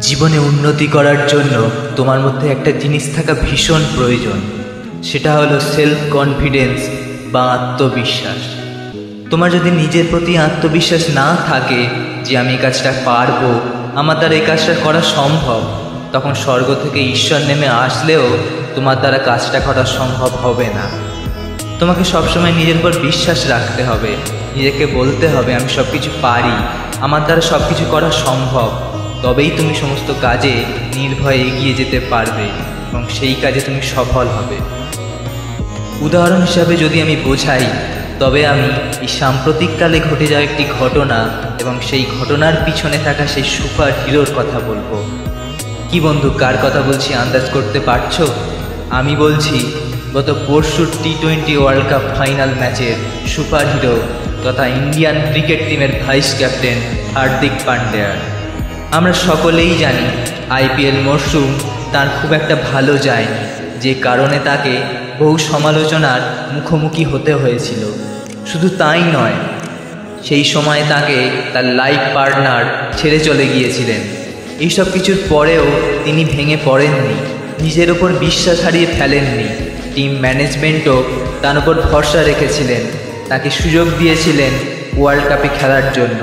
জীবনে উন্নতি করার জন্য তোমার মধ্যে একটা জিনিস থাকা ভীষণ প্রয়োজন। সেটা হলো সেলফ কনফিডেন্স বা আত্মবিশ্বাস। তোমার যদি নিজের প্রতি আত্মবিশ্বাস না থাকে যে আমি এই কাজটা পারবো, আমার দ্বারা এই কাজটা করা সম্ভব, তখন স্বর্গ থেকে ঈশ্বর নেমে আসলেও তোমার দ্বারা কাজটা করা সম্ভব হবে না। তোমাকে সবসময় নিজের উপর বিশ্বাস রাখতে হবে, নিজেকে বলতে হবে আমি সব কিছু পারি, আমার দ্বারা সব কিছু করা সম্ভব। তবেই তুমি সমস্ত কাজে নির্ভয়ে এগিয়ে যেতে পারবে এবং সেই কাজে তুমি সফল হবে। উদাহরণ হিসাবে যদি আমি বোঝাই, তবে আমি এই সাম্প্রতিককালে ঘটে যাওয়া একটি ঘটনা এবং সেই ঘটনার পিছনে থাকা সেই সুপার হিরোর কথা বলবো। কি বন্ধু, কার কথা বলছি আন্দাজ করতে পারছো? আমি বলছি গত পরশু টি-20 ওয়ার্ল্ড কাপ ফাইনাল ম্যাচের সুপার হিরো তথা ইন্ডিয়ান ক্রিকেট টিমের ভাইস ক্যাপ্টেন হার্দিক পান্ডিয়া। আমরা সকলেই জানি আইপিএল মরশুম তার খুব একটা ভালো যায়নি, যে কারণে তাকে বহু সমালোচনার মুখোমুখি হতে হয়েছিল। শুধু তাই নয়, সেই সময় তাকে তার লাইফ পার্টনার ছেড়ে চলে গিয়েছিলেন। এইসব কিছুর পরেও তিনি ভেঙে পড়েননি, নিজের ওপর বিশ্বাস হারিয়ে ফেলেননি। টিম ম্যানেজমেন্টও তার উপর ভরসা রেখেছিলেন, তাকে সুযোগ দিয়েছিলেন ওয়ার্ল্ড কাপে খেলার জন্য।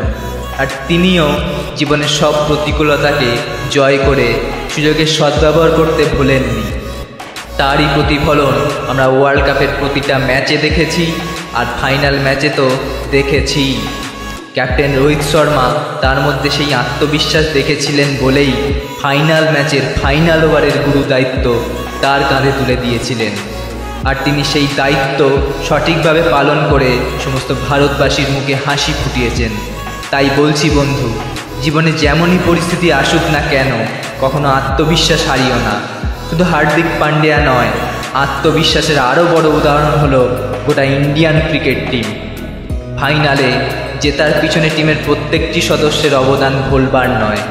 আর তিনিও জীবনের সব প্রতিকূলতাকে জয় করে সুযোগের সদ্ব্যবহার করতে ভোলেননি। তারই প্রতিফলন আমরা ওয়ার্ল্ড কাপের প্রতিটা ম্যাচে দেখেছি, আর ফাইনাল ম্যাচে তো দেখেছি। ক্যাপ্টেন রোহিত শর্মা তার মধ্যে সেই আত্মবিশ্বাস দেখেছিলেন বলেই ফাইনাল ম্যাচের ফাইনাল ওভারের গুরু দায়িত্ব তার কাঁধে তুলে দিয়েছিলেন। আর তিনি সেই দায়িত্ব সঠিকভাবে পালন করে সমস্ত ভারতবাসীর মুখে হাসি ফুটিয়েছেন। তাই বলছি বন্ধু, জীবনে যেমনই পরিস্থিতি আসুক না কেন, কখনো আত্মবিশ্বাস হারিও না। শুধু হার্দিক পান্ডিয়া নয়, আত্মবিশ্বাসের আরও বড় উদাহরণ হলো গোটা ইন্ডিয়ান ক্রিকেট টিম। ফাইনালে জেতার পিছনে টিমের প্রত্যেকটি সদস্যের অবদান ভুলবার নয়।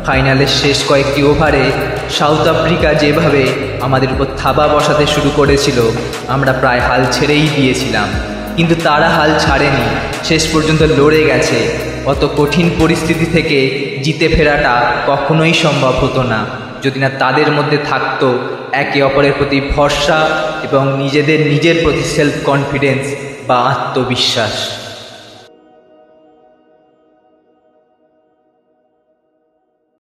ফাইনালের শেষ কয়েকটি ওভারে সাউথ আফ্রিকা যেভাবে আমাদের উপর থাবা বসাতে শুরু করেছিল, আমরা প্রায় হাল ছেড়েই দিয়েছিলাম, কিন্তু তারা হাল ছাড়েনি, শেষ পর্যন্ত লড়ে গেছে। অত কঠিন পরিস্থিতি থেকে জিতে ফেরাটা কখনোই সম্ভব হতো না যদি না তাদের মধ্যে থাকতো একে অপরের প্রতি ভরসা এবং নিজের প্রতি সেলফ কনফিডেন্স বা আত্মবিশ্বাস।